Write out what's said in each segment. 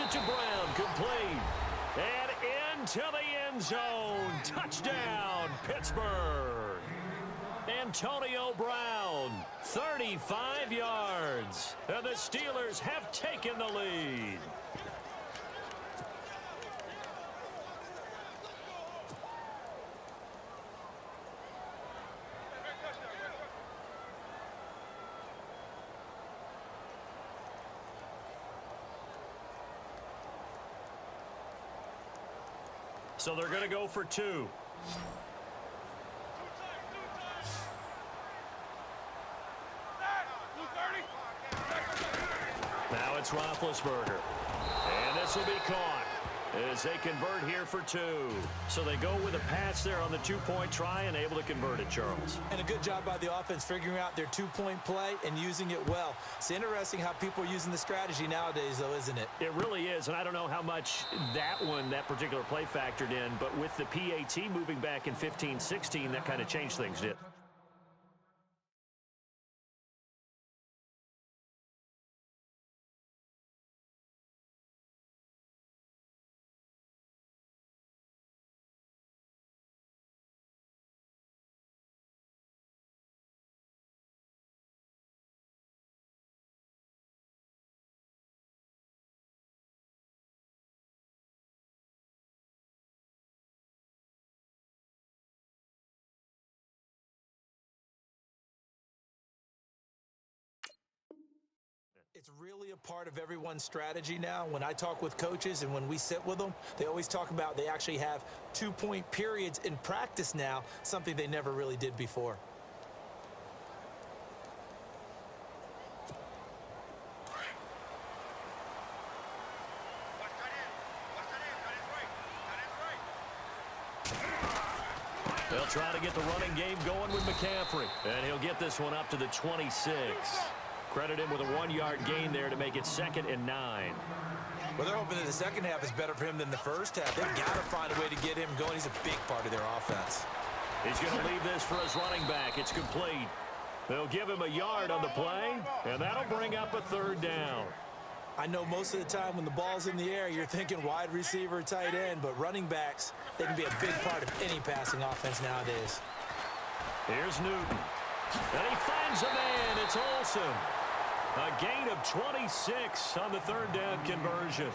it to Brown, complete. And into the end zone. Touchdown, Pittsburgh. Antonio Brown, 35 yards. And the Steelers have taken the lead. So they're going to go for two. Now it's Roethlisberger. And this will be caught as they convert here for two. So they go with a pass there on the two-point try and able to convert it, Charles. And a good job by the offense figuring out their two-point play and using it well. It's interesting how people are using the strategy nowadays, though, isn't it? It really is, and I don't know how much that particular play factored in, but with the PAT moving back in 15-16, that kind of changed things, didn't it? It's really a part of everyone's strategy now. When I talk with coaches and when we sit with them, they always talk about they actually have two-point periods in practice now, something they never really did before. They'll try to get the running game going with McCaffrey, and he'll get this one up to the 26. Credit him with a 1-yard gain there to make it 2nd and 9. Well, they're hoping that the second half is better for him than the first half. They've got to find a way to get him going. He's a big part of their offense. He's going to leave this for his running back. It's complete. They'll give him a yard on the play, and that'll bring up a 3rd down. I know most of the time when the ball's in the air, you're thinking wide receiver, tight end, but running backs, they can be a big part of any passing offense nowadays. Here's Newton. And he finds a man. It's Olsen. A gain of 26 on the 3rd down conversion.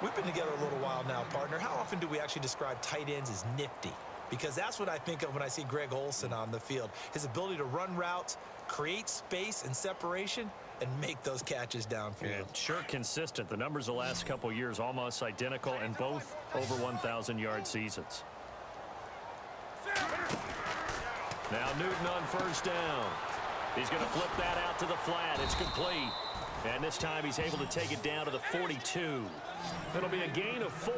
We've been together a little while now, partner. How often do we actually describe tight ends as nifty? Because that's what I think of when I see Greg Olsen on the field. His ability to run routes, create space and separation, and make those catches downfield. Yeah, sure consistent. The numbers the last couple years almost identical, and both over 1,000-yard seasons. Now Newton on 1st down. He's going to flip that out to the flat. It's complete. And this time he's able to take it down to the 42. It'll be a gain of 4,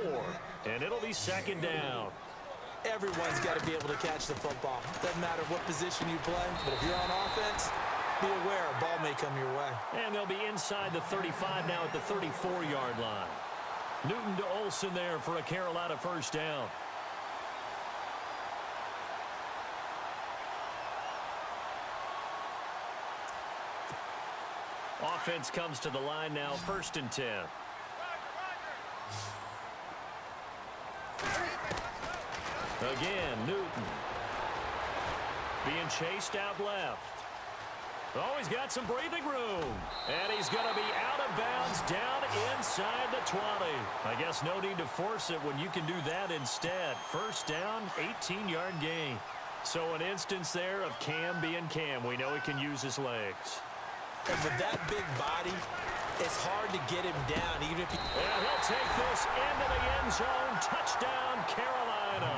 and it'll be 2nd down. Everyone's got to be able to catch the football. Doesn't matter what position you play, but if you're on offense, be aware a ball may come your way. And they'll be inside the 35 now at the 34-yard line. Newton to Olsen there for a Carolina 1st down. Offense comes to the line now, 1st and 10. Again, Newton. Being chased out left. Oh, he's got some breathing room. And he's going to be out of bounds down inside the 20. I guess no need to force it when you can do that instead. 1st down, 18-yard gain. So an instance there of Cam being Cam. We know he can use his legs. And with that big body, it's hard to get him down, even if he... And he'll take this into the end zone. Touchdown, Carolina.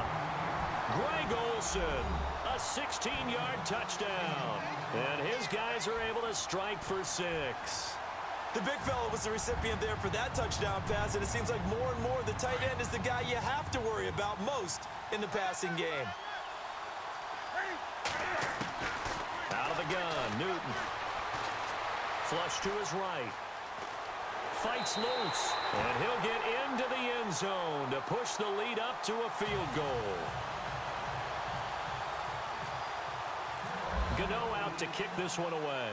Greg Olsen, a 16-yard touchdown. And his guys are able to strike for 6. The big fella was the recipient there for that touchdown pass, and it seems like more and more the tight end is the guy you have to worry about most in the passing game. Out of the gun, Newton. Flush to his right. Fights loose. And he'll get into the end zone to push the lead up to a field goal. Gano out to kick this one away.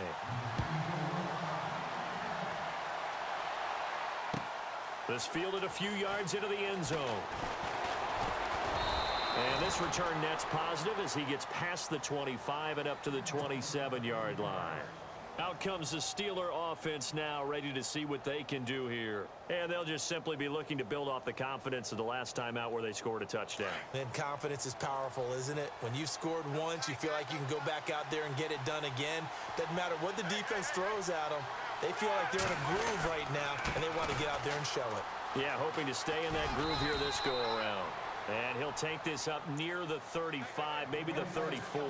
This fielded a few yards into the end zone. And this return net's positive as he gets past the 25 and up to the 27-yard line. Out comes the Steeler offense now, ready to see what they can do here. And they'll just simply be looking to build off the confidence of the last time out where they scored a touchdown. And confidence is powerful, isn't it? When you've scored once, you feel like you can go back out there and get it done again. Doesn't matter what the defense throws at them. They feel like they're in a groove right now, and they want to get out there and show it. Yeah, hoping to stay in that groove here this go-around. And he'll take this up near the 35, maybe the 34.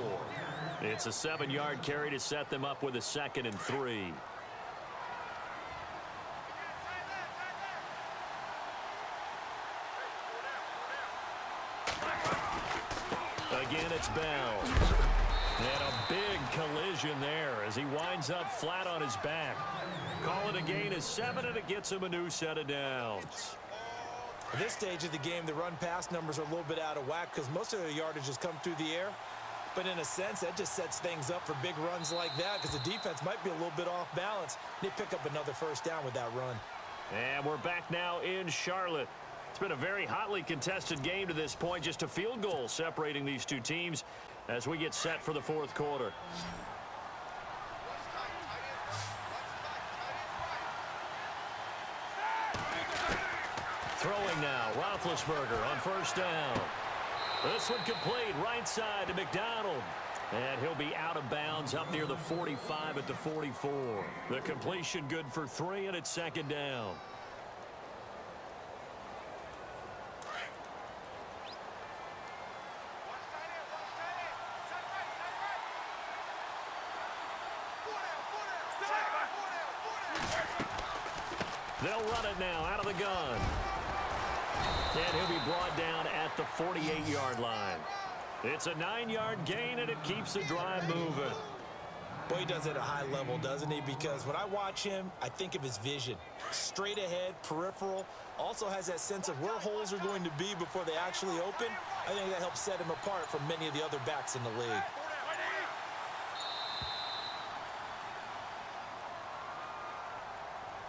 It's a 7-yard carry to set them up with a 2nd and 3. Again, it's Bell. And a big collision there as he winds up flat on his back. Call it a gain of 7, and it gets him a new set of downs. At this stage of the game, the run-pass numbers are a little bit out of whack because most of their yardage has come through the air. But in a sense, that just sets things up for big runs like that because the defense might be a little bit off balance. They pick up another first down with that run. And we're back now in Charlotte. It's been a very hotly contested game to this point. Just a field goal separating these two teams as we get set for the fourth quarter. Throwing now, Roethlisberger on first down. This one complete, right side to McDonald. And he'll be out of bounds up near the 45 at the 44. The completion good for 3, and it's 2nd down. They'll run it now out of the gun. And he'll be brought down at the 48-yard line. It's a 9-yard gain, and it keeps the drive moving. Boy, he does it at a high level, doesn't he? Because when I watch him, I think of his vision. Straight ahead, peripheral. Also has that sense of where holes are going to be before they actually open. I think that helps set him apart from many of the other backs in the league.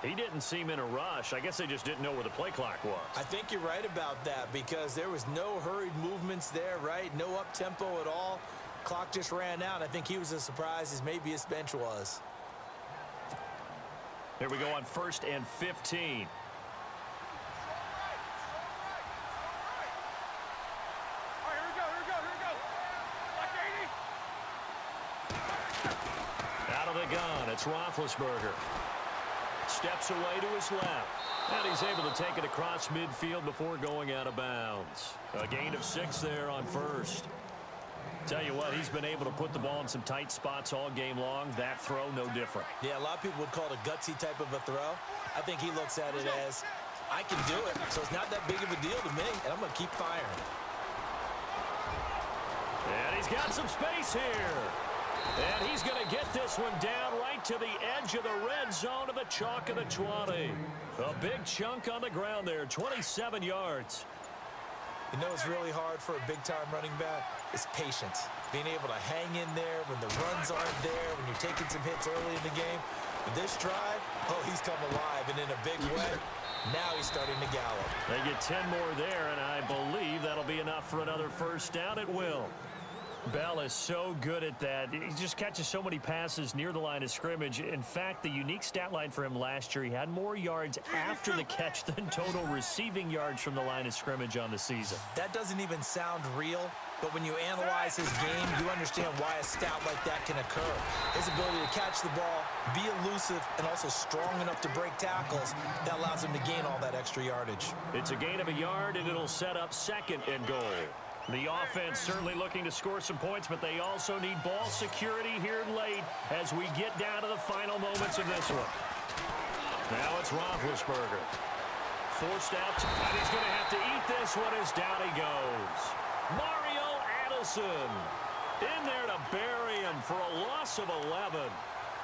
He didn't seem in a rush. I guess they just didn't know where the play clock was. I think you're right about that because there was no hurried movements there, right? No up-tempo at all. Clock just ran out. I think he was as surprised as maybe his bench was. Here we go on 1st and 15. Out of the gun, it's Roethlisberger. Steps away to his left. And he's able to take it across midfield before going out of bounds. A gain of 6 there on first. Tell you what, he's been able to put the ball in some tight spots all game long. That throw, no different. Yeah, a lot of people would call it a gutsy type of a throw. I think he looks at it as, I can do it, so it's not that big of a deal to me, and I'm going to keep firing. And he's got some space here. And he's going to get this one down right to the edge of the red zone of the chalk of the 20. A big chunk on the ground there, 27 yards. You know it's really hard for a big-time running back? It's patience. Being able to hang in there when the runs aren't there, when you're taking some hits early in the game. But this drive, oh, he's come alive, and in a big way. Now he's starting to gallop. They get 10 more there, and I believe that'll be enough for another first down. It will. Bell is so good at that. He just catches so many passes near the line of scrimmage. In fact, the unique stat line for him last year, he had more yards after the catch than total receiving yards from the line of scrimmage on the season. That doesn't even sound real, but when you analyze his game, you understand why a stat like that can occur. His ability to catch the ball, be elusive, and also strong enough to break tackles, that allows him to gain all that extra yardage. It's a gain of a yard, and it'll set up 2nd and goal. The offense certainly looking to score some points, but they also need ball security here late as we get down to the final moments of this one. Now it's Roethlisberger. Forced out, and he's going to have to eat this one as down he goes. Mario Addison in there to bury him for a loss of 11.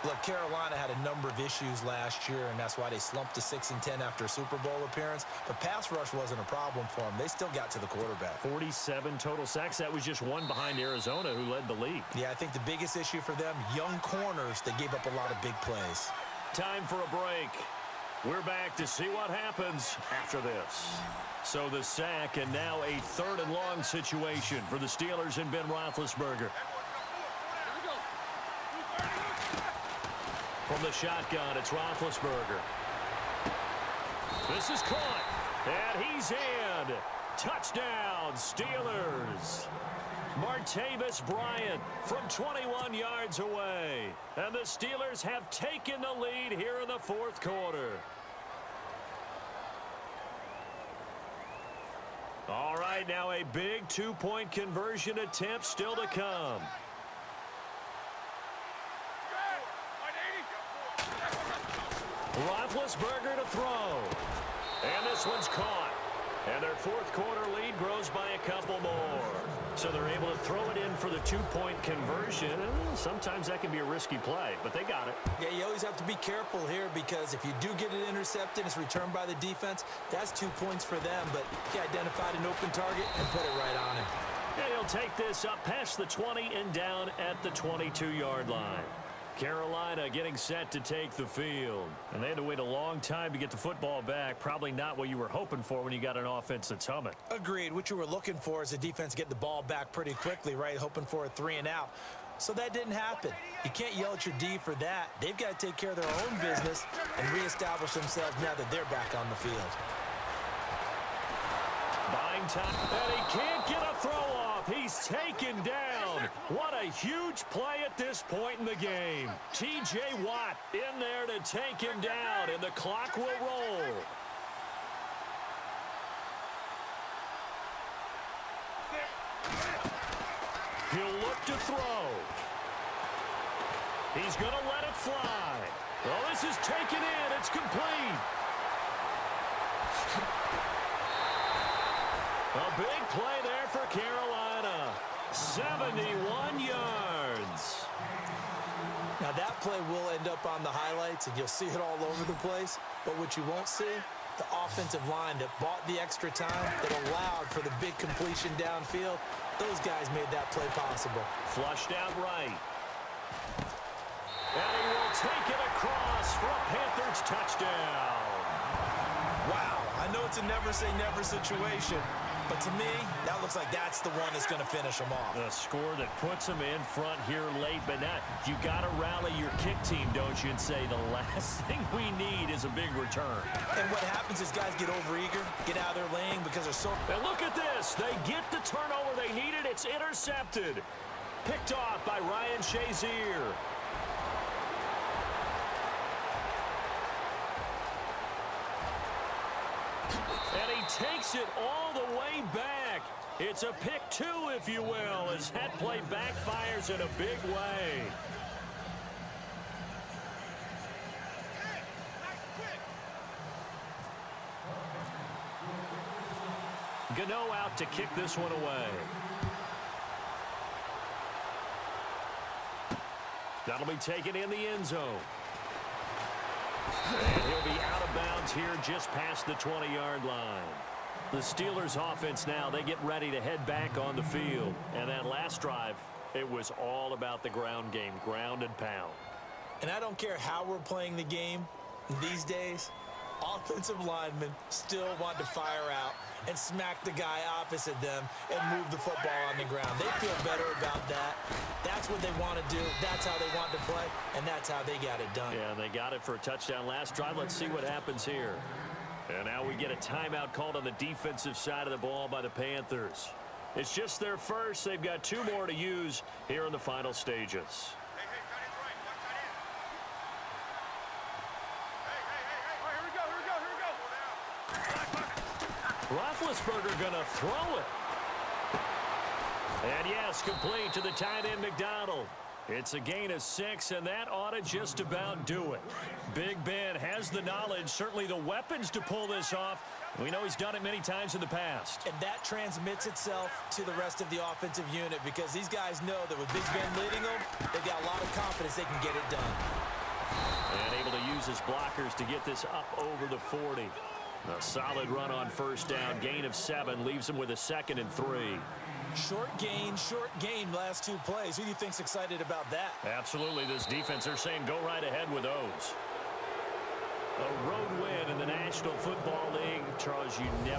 Look, Carolina had a number of issues last year, and that's why they slumped to 6-10 after a Super Bowl appearance. But pass rush wasn't a problem for them. They still got to the quarterback. 47 total sacks. That was just one behind Arizona, who led the league. Yeah, I think the biggest issue for them, young corners, they gave up a lot of big plays. Time for a break. We're back to see what happens after this. So the sack, and now a 3rd and long situation for the Steelers and Ben Roethlisberger. From the shotgun, it's Roethlisberger. This is caught, and he's in. Touchdown, Steelers. Martavis Bryant from 21 yards away. And the Steelers have taken the lead here in the 4th quarter. All right, now a big 2-point conversion attempt still to come. Roethlisberger to throw. And this one's caught. And their 4th quarter lead grows by a couple more. So they're able to throw it in for the 2-point conversion. Sometimes that can be a risky play, but they got it. Yeah, you always have to be careful here because if you do get it intercepted, it's returned by the defense, that's 2 points for them. But he identified an open target and put it right on him. And he'll take this up past the 20 and down at the 22-yard line. Carolina getting set to take the field. And they had to wait a long time to get the football back. Probably not what you were hoping for when you got an offense that's humming. Agreed. What you were looking for is the defense get the ball back pretty quickly, right? Hoping for a 3 and out. So that didn't happen. You can't yell at your D for that. They've got to take care of their own business and reestablish themselves now that they're back on the field. Buying time. And he can't get a throw off. He's taken down. What a huge play at this point in the game. T.J. Watt in there to take him down, and the clock will roll. He'll look to throw. He's going to let it fly. Well, this is taken in. It's complete. A big play there for Carolina. 71 yards. Now that play will end up on the highlights, and you'll see it all over the place. But what you won't see, the offensive line that bought the extra time, that allowed for the big completion downfield, those guys made that play possible. Flushed out right. And he will take it across for a Panthers touchdown. Wow, I know it's a never-say-never situation, but to me, that looks like that's the one that's going to finish them off. The score that puts them in front here late, but now you got to rally your kick team, don't you, and say the last thing we need is a big return. And what happens is guys get overeager, get out of their lane because they're so... And look at this. They get the turnover they needed. It's intercepted. Picked off by Ryan Shazier. And he takes it all the way back. It's a pick 2, if you will, as that play backfires in a big way. Gano out to kick this one away. That'll be taken in the end zone. And he'll be out of bounds here just past the 20-yard line. The Steelers offense now, they get ready to head back on the field. And that last drive, it was all about the ground game, ground and pound. And I don't care how we're playing the game these days, offensive linemen still want to fire out and smack the guy opposite them and move the football on the ground. They feel better about that. That's what they want to do. That's how they want to play, and that's how they got it done. Yeah, they got it for a touchdown last drive. Let's see what happens here. And now we get a timeout called on the defensive side of the ball by the Panthers. It's just their first. They've got 2 more to use here in the final stages. Roethlisberger going to throw it. And yes, complete to the tight end McDonald. It's a gain of 6, and that ought to just about do it. Big Ben has the knowledge, certainly the weapons to pull this off. We know he's done it many times in the past. And that transmits itself to the rest of the offensive unit because these guys know that with Big Ben leading them, they've got a lot of confidence they can get it done. And able to use his blockers to get this up over the 40. A solid run on first down. Gain of 7 leaves him with a 2nd and 3. Short gain last 2 plays. Who do you think's excited about that? Absolutely. This defense, they're saying go right ahead with those. A road win National Football League, Charles, you never